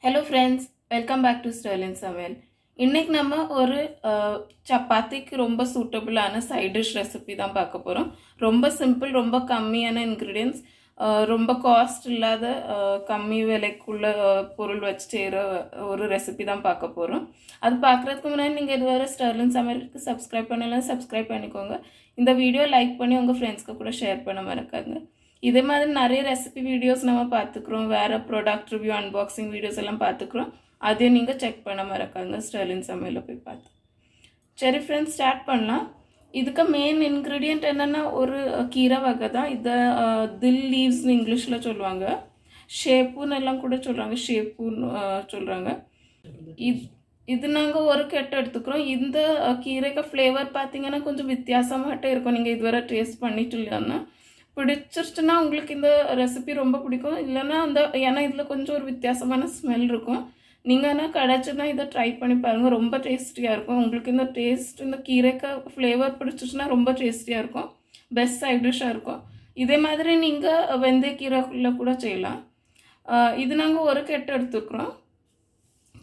Hello friends, welcome back to Sterlin சமையல். இன்றைக்கி நம்ம ஒரு சப்பாத்திக்கு ரொம்ப சூட்டபுளான சைட் டிஷ் ரெசிபி தான் பார்க்க போகிறோம். ரொம்ப சிம்பிள், ரொம்ப கம்மியான இன்க்ரீடியன்ஸ், ரொம்ப காஸ்ட் இல்லாத கம்மி விலைக்குள்ள பொருள் வச்சு செய்கிற ஒரு ரெசிபி தான் பார்க்க போகிறோம். அது பார்க்குறதுக்கு முன்னாடி நீங்கள் இதுவரை ஸ்டர்லின் சமையலுக்கு சப்ஸ்கிரைப் பண்ணலாம், சப்ஸ்கிரைப் பண்ணிக்கோங்க. இந்த வீடியோ லைக் பண்ணி உங்கள் ஃப்ரெண்ட்ஸ்க்கு கூட ஷேர் பண்ண மறக்காங்க. இதே மாதிரி நிறைய ரெசிபி வீடியோஸ் நம்ம பார்த்துக்குறோம், வேறு ப்ராடக்ட் ரிவ்யூ அன்பாக்சிங் வீடியோஸ் எல்லாம் பார்த்துக்குறோம். அதையும் நீங்கள் செக் பண்ண மறக்காங்க, ஸ்டர்லின் சமையலில் போய் பார்த்து. சரி ஃப்ரெண்ட்ஸ், ஸ்டார்ட் பண்ணலாம். இதுக்கு மெயின் இன்க்ரீடியண்ட் என்னென்னா ஒரு கீரை வகை தான். இதை தில் லீவ்ஸ்னு இங்கிலீஷில் சொல்லுவாங்க, ஷேப்புன்னு எல்லாம் கூட சொல்கிறாங்க, ஷேப்புன்னு சொல்கிறாங்க. இது நாங்கள் ஒரு கெட்டு எடுத்துக்கிறோம். இந்த கீரைக்கு ஃப்ளேவர் பார்த்தீங்கன்னா கொஞ்சம் வித்தியாசமாகட்டே இருக்கும். நீங்கள் இதுவரை டேஸ்ட் பண்ணிட்டு இல்லைன்னா பிடிச்சிருச்சுன்னா உங்களுக்கு இந்த ரெசிபி ரொம்ப பிடிக்கும். இல்லைன்னா ஏன்னா இதில் கொஞ்சம் ஒரு வித்தியாசமான ஸ்மெல் இருக்கும். நீங்கள் ஆனால் கிடச்சுன்னா இதை ட்ரை பண்ணி பாருங்கள், ரொம்ப டேஸ்டியாக இருக்கும். உங்களுக்கு இந்த டேஸ்ட், இந்த கீரைக்கு ஃப்ளேவர் பிடிச்சிச்சுன்னா ரொம்ப டேஸ்டியாக இருக்கும், பெஸ்ட் சைட் டிஷ்ஷாக இருக்கும். இதே மாதிரி நீங்கள் வெந்தயக்கீரைக்குள்ளே கூட செய்யலாம். இது நாங்கள் ஒரு கெட்டு எடுத்துக்கிறோம்,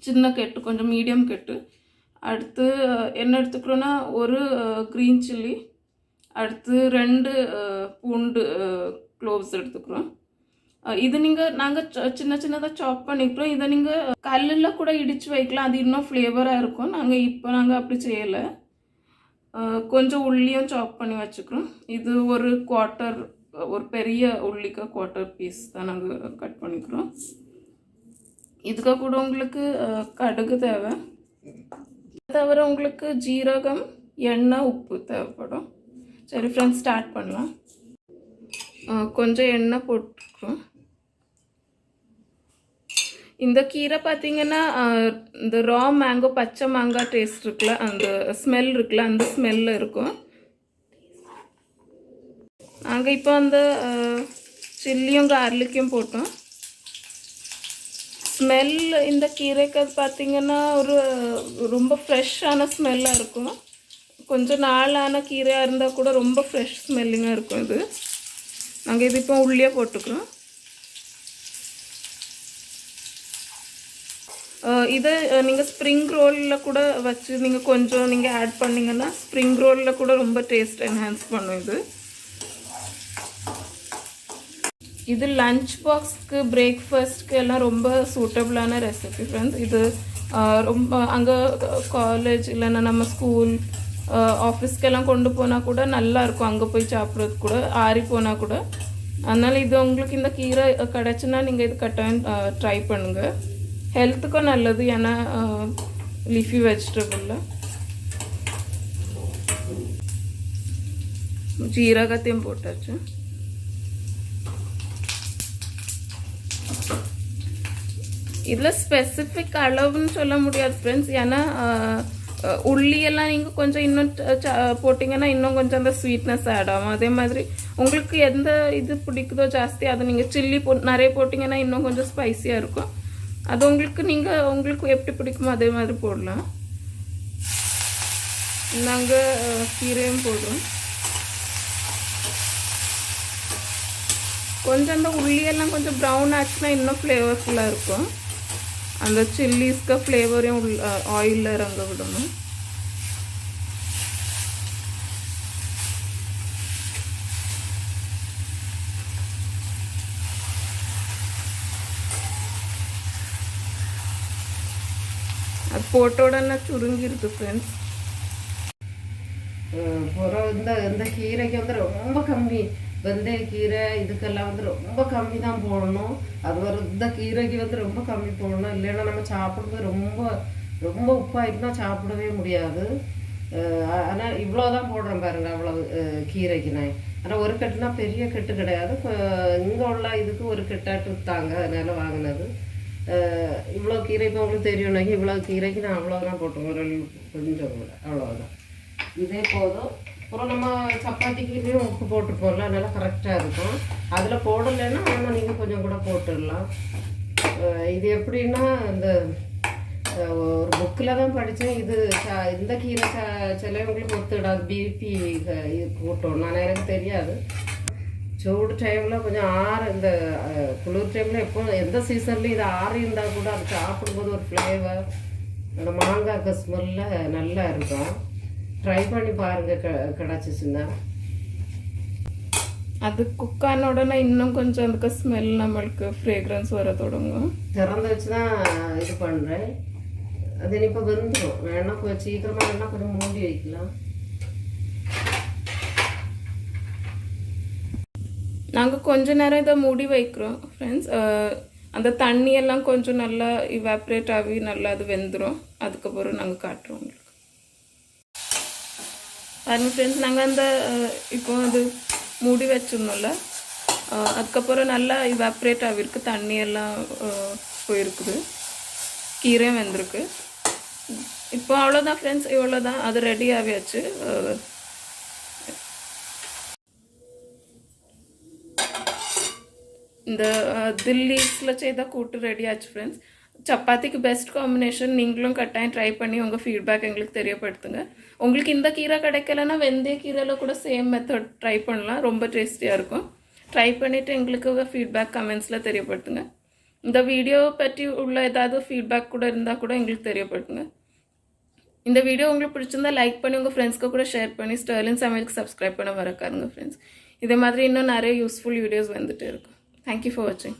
சின்ன கெட்டு, கொஞ்சம் மீடியம் கெட்டு. அடுத்து என்ன எடுத்துக்கிறோன்னா ஒரு க்ரீன் சில்லி, அடுத்து 2 பூண்டு க்ளோவ்ஸ் எடுத்துக்கிறோம். இது நாங்கள் சின்ன சின்னதாக சாப் பண்ணிக்கிறோம். இதை நீங்கள் கல்லில் கூட இடித்து வைக்கலாம், அது இன்னும் ஃப்ளேவராக இருக்கும். நாங்கள் அப்படி செய்யலை. கொஞ்சம் உள்ளியும் சாப் பண்ணி வச்சுக்கிறோம். இது ஒரு பெரிய உள்ளிக்கு 1/4 பீஸ் தான் நாங்கள் கட் பண்ணிக்கிறோம். இதுக்கு கூட உங்களுக்கு கடுகு தேவை, தவிர உங்களுக்கு ஜீரகம், எண்ணெய், உப்பு தேவைப்படும். சரி ஃப்ரெண்ட்ஸ், ஸ்டார்ட் பண்ணலாம். கொஞ்சம் எண்ணெய் போட்டுக்கிறோம். இந்த கீரை பார்த்தீங்கன்னா இந்த ரா மேங்கோ, பச்சை மாங்காய் டேஸ்ட் இருக்குல்ல, அந்த ஸ்மெல் இருக்குல்ல, அந்த ஸ்மெல்ல இருக்கும். நாங்கள் இப்போ அந்த சில்லியும் கார்லிக்கும் போட்டோம். ஸ்மெல் இந்த கீரைக்கு பார்த்தீங்கன்னா ரொம்ப ஃப்ரெஷ்ஷான ஸ்மெல்லாக இருக்கும். கொஞ்சம் நாளான கீரையாக இருந்தால் கூட ரொம்ப ஃப்ரெஷ் ஸ்மெல்லிங்காக இருக்கும். இது நாங்கள் இது இப்போ உள்ளே போட்டுக்கிறோம். இதை நீங்கள் ஸ்ப்ரிங் ரோலில் கூட வச்சு நீங்கள் கொஞ்சம் ஆட் பண்ணிங்கன்னா ஸ்ப்ரிங் ரோலில் கூட ரொம்ப டேஸ்ட் என்ஹான்ஸ் பண்ணும். இது லஞ்ச் பாக்ஸ்க்கு, பிரேக்ஃபாஸ்ட்க்கு எல்லாம் ரொம்ப சூட்டபுளான ரெசிபி ஃப்ரெண்ட்ஸ். இது ரொம்ப அங்கே காலேஜ் இல்லைன்னா நம்ம ஸ்கூல் ஆஃபீஸ்க்கெல்லாம் கொண்டு போனால் கூட நல்லாயிருக்கும், அங்கே போய் சாப்பிட்றதுக்கு கூட, ஆறி போனால் கூட. அதனால் இது உங்களுக்கு இந்த கீரை கிடச்சுன்னா நீங்கள் இது கட்டாயம் ட்ரை பண்ணுங்கள். ஹெல்த்துக்கும் நல்லது, ஏன்னா லீஃபி வெஜிடபிளில். ஜீரகத்தையும் போட்டாச்சு. இதில் ஸ்பெசிஃபிக் அளவுன்னு சொல்ல முடியாது ஃப்ரெண்ட்ஸ், ஏன்னா உள்ளியெல்லாம் நீங்கள் கொஞ்சம் இன்னும் போட்டிங்கன்னா இன்னும் கொஞ்சம் அந்த ஸ்வீட்னஸ் ஆட் ஆகும். அதே மாதிரி உங்களுக்கு எந்த இது பிடிக்குதோ ஜாஸ்தி, அதை நீங்கள் சில்லி நிறைய போட்டிங்கன்னா இன்னும் கொஞ்சம் ஸ்பைஸியாக இருக்கும். அது உங்களுக்கு எப்படி பிடிக்குமோ அதே மாதிரி போடலாம். நாங்கள் கீரையும் போடுறோம். கொஞ்சம் அந்த உள்ளியெல்லாம் கொஞ்சம் ப்ரௌன் ஆச்சுன்னா இன்னும் ஃப்ளேவர்ஃபுல்லாக இருக்கும். அந்த சில்லிஸ்க்கு ஃப்ளேவரையும் ஆயிலில் இறங்க விடணும். அது போட்டோடனே சுருங்கிருக்கு ஃப்ரெண்ட்ஸ். இந்த கீரைக்கு வந்து ரொம்ப கம்மி, வெந்தயக்கீரை இதுக்கெல்லாம் வந்து ரொம்ப கம்மி தான் போடணும். இந்த கீரைக்கு வந்து ரொம்ப கம்மி போடணும், இல்லைன்னா நம்ம சாப்பிடும்போது ரொம்ப ரொம்ப உப்பாயிட்டுனா சாப்பிடவே முடியாது. ஆனால் இவ்வளோதான் போடுறோம் பாருங்க, அவ்வளவு கீரைக்கு நான். ஆனால் ஒரு கட்டுனா பெரிய கட்டு கிடையாது, இங்கே உள்ள இதுக்கு ஒரு கெட்டாட்டு விற்றாங்க, அதனால வாங்கினது. இவ்வளோ கீரை இப்போ உங்களுக்கு தெரியும்னா, இவ்வளோ கீரைக்கு நான் அவ்வளோதான் போட்டோம், கொஞ்சம் கூட அவ்வளோதான். இதே போதும். அப்புறம் நம்ம சப்பாத்திக்குலேயும் உப்பு போட்டுருப்போம்ல, அதனால கரெக்டாக இருக்கும். அதில் போடலைன்னா ஆனால் நீங்கள் கொஞ்சம் கூட போட்டுடலாம். இது எப்படின்னா, இந்த ஒரு புக்கில் தான் படித்தேன். இந்த கீரை சிலவங்களுக்கு ஒத்துடாது, பிபி இது போட்டோம். நான் எனக்கு தெரியாது, சூடு டைமில் கொஞ்சம் இந்த குளிர் டைமில் எப்போ எந்த சீசன்லையும் இது ஆறி இருந்தால் கூட அது சாப்பிடும்போது ஒரு ஃப்ளேவர் அந்த மாங்காய்க்கு ஸ்மெல்லில் நல்லா இருக்கும். ட்ரை பண்ணி பாருங்கள் கிடச்சிச்சின்னா. அது குக்கான உடனே இன்னும் கொஞ்சம் அதுக்கு ஸ்மெல் நம்மளுக்கு ஃப்ரேக்ரன்ஸ் வர தொடங்கும். திறந்து வச்சு தான் இது பண்ணுறேன். அது இப்போ வெந்துடும். வேணால் சீக்கிரமாக வேணால் கொஞ்சம் மூடி வைக்கலாம். நாங்கள் கொஞ்ச நேரம் இதை மூடி வைக்கிறோம் ஃப்ரெண்ட்ஸ். அந்த தண்ணியெல்லாம் கொஞ்சம் நல்லா இவாப்ரேட் ஆகி நல்லா அது வெந்துடும். அதுக்கப்புறம் நாங்கள் காட்டுறோம் உங்களுக்கு. பாருங்கள் ஃப்ரெண்ட்ஸ், நாங்கள் அந்த இப்போ அது மூடி வச்சிருந்தோம்ல, அதுக்கப்புறம் நல்லா இவாப்ரேட் ஆகிருக்கு. தண்ணியெல்லாம் போயிருக்குது, கீரையும் வெந்திருக்கு. இப்போ அவ்வளோதான் ஃப்ரெண்ட்ஸ், இவ்வளோதான். அது ரெடி ஆகியாச்சு. இந்த தில்லீஸில் செய்த கூட்டு ரெடி ஆச்சு ஃப்ரெண்ட்ஸ். சப்பாத்திக்கு பெஸ்ட் காம்பினேஷன். நீங்களும் கட்டாயம் ட்ரை பண்ணி உங்கள் ஃபீட்பேக் எங்களுக்கு தெரியப்படுத்துங்க. உங்களுக்கு இந்த கீரை கிடைக்கலன்னா வெந்தய கீரையில் கூட சேம் மெத்தட் ட்ரை பண்ணலாம். ரொம்ப டேஸ்டியாக இருக்கும். ட்ரை பண்ணிவிட்டு எங்களுக்கு உங்கள் ஃபீட்பேக் கமெண்ட்ஸில் தெரியப்படுத்துங்க. இந்த வீடியோ பற்றி உள்ள ஏதாவது ஃபீட்பேக் கூட இருந்தால் கூட எங்களுக்கு தெரியப்படுத்துங்க. இந்த வீடியோ உங்களுக்கு பிடிச்சிருந்தா லைக் பண்ணி உங்கள் ஃப்ரெண்ட்ஸ்க்கு கூட ஷேர் பண்ணி ஸ்டெர்லின் சமையலுக்கு சப்ஸ்கிரைப் பண்ண மறக்காருங்க ஃப்ரெண்ட்ஸ். இதே மாதிரி இன்னும் நிறைய யூஸ்ஃபுல் வீடியோஸ் வந்துட்டு இருக்கும். Thank you for watching.